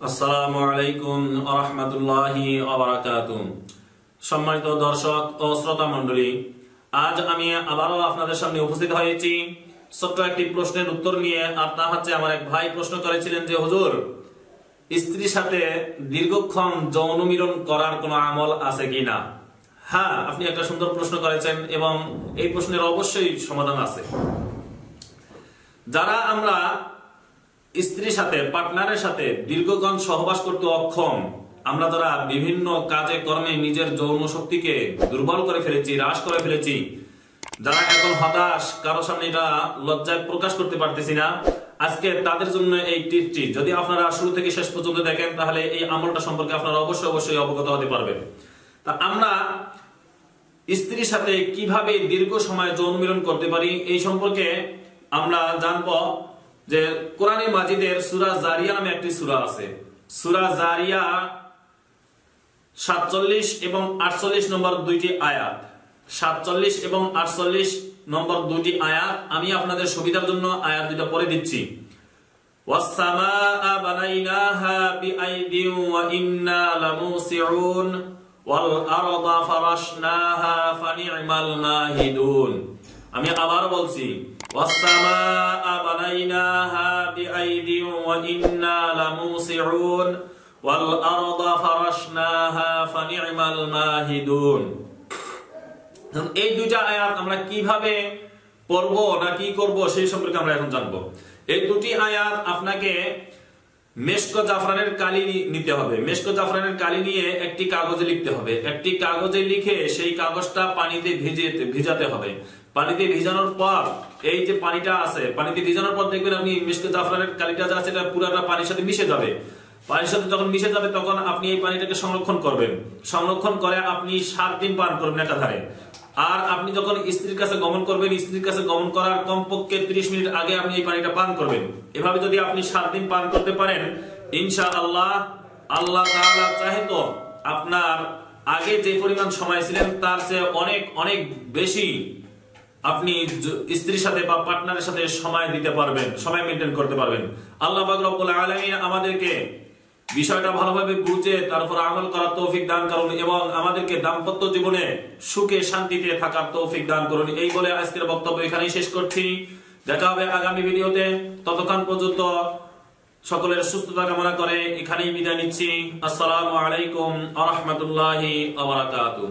আসসালামু আলাইকুম ওয়া রাহমাতুল্লাহি ওয়া বারাকাতুহু। সম্মানিত দর্শক ও শ্রোতা মণ্ডলী, আজ আমি আবারও আপনাদের সামনে উপস্থিত হয়েছি ছোট্ট একটি প্রশ্নের উত্তর নিয়ে। আপনার হচ্ছে আমার এক ভাই প্রশ্ন করেছিলেন যে হুজুর, স্ত্রীর সাথে দীর্ঘক্ষণ যৌন মিলন করার কোনো আমল আছে কিনা? হ্যাঁ, আপনি একটা সুন্দর প্রশ্ন করেছেন এবং এই প্রশ্নের অবশ্যই সমাধান আছে। যারা আমরা স্ত্রীর সাথে, পার্টনারের সাথে দীর্ঘক্ষণ সহবাস করতে অক্ষম, আমরা যারা বিভিন্ন কাজে কর্মে নিজের যৌন শক্তিকে দুর্বল করে ফেলেছি, হ্রাস করে ফেলেছি, যারা এখন হতাশ, কারো সামনে এটা লজ্জায় প্রকাশ করতে পারতেছি না, আজকে তাদের জন্য এই টিপটি যদি আপনারা শুরু থেকে শেষ পর্যন্ত দেখেন তাহলে এই আমলটা সম্পর্কে আপনারা অবশ্যই অবগত হতে পারবেন। তা আমরা স্ত্রীর সাথে কিভাবে দীর্ঘ সময় যৌন মিলন করতে পারি এই সম্পর্কে আমরা জানবো। যে কোরআনে মাজিদের সূরা জারিয়া নামে একটি সূরা আছে। সূরা জারিয়া 47 এবং 48 নম্বর দুইটি আয়াত, 47 এবং 48 নম্বর দুইটি আয়াত আমি আপনাদের সুবিধার জন্য আয়াত দুটো পড়ে দিচ্ছি। ওয়াস-সামাআ বানাইনাহা বিআইদিন ওয়া ইন্না লামুসিউন ওয়াল আরদা ফারাশনাহা ফানি'মাল মাহিদুন। আমি আবার বলছি, ওয়াস-সামাআ বানাইনাহা বিআইদিন ওয়া ইন্না লামুসিউন ওয়াল আরদা ফারাশনাহা ফানি'মাল মাহিদুন। এই দুইটা আয়াত আমরা কিভাবে পড়বো না কি করব সেই সম্পর্কে আমরা এখন জানবো। এই দুটি আয়াত আপনাকে মেশক জাফরানের কালি নিতে হবে। মেশক জাফরানের কালি নিয়ে একটি কাগজে লিখতে হবে। একটি কাগজে লিখে সেই কাগজটা পানিতে ভিজাতে হবে। পানিতে ভিজানোর পর এই যে পানিটা আছে, পানিতে ভিজানোর পর দেখবেন আপনি মেশক জাফরানের কালিটা যা আছে এটা পুরোটা পানির সাথে মিশে যাবে। পানির সাথে যখন মিশে যাবে তখন আপনি এই পানিটাকে সংরক্ষণ করবেন। সংরক্ষণ করে আপনি 7 দিন পান করবেন একাধারে। আর আপনি যখন স্ত্রীর কাছে গমন করবেন, স্ত্রীর কাছে গমন করার কমপক্ষে 30 মিনিট আগে আপনি এই পানিটা পান করবেন। এভাবে যদি আপনি 7 দিন পান করতে পারেন, ইনশাআল্লাহ আল্লাহ তাআলা চাহে তো আপনার আগে যে পরিমাণ সময় ছিলেন তার চেয়ে অনেক অনেক বেশি আপনি স্ত্রীর সাথে বা পার্টনারের সাথে সময় দিতে পারবেন, সময় মেইনটেইন করতে পারবেন। আল্লাহ পাক রব্বুল আলামিন আমাদেরকে বিষয়টা ভালোভাবে বুঝে তারপর আমল করার তৌফিক দান করুন এবং আমাদেরকে দাম্পত্য জীবনে সুখে শান্তিতে থাকার তৌফিক দান করুন। এই বলে আজকের বক্তব্য এখানেই শেষ করছি। দেখা হবে আগামী ভিডিওতে। ততক্ষণ পর্যন্ত সকলের সুস্থতা কামনা করে এখানেই বিদায় নিচ্ছি। আসসালামু আলাইকুম ওয়া রাহমাতুল্লাহি ওয়া বারাকাতুহু।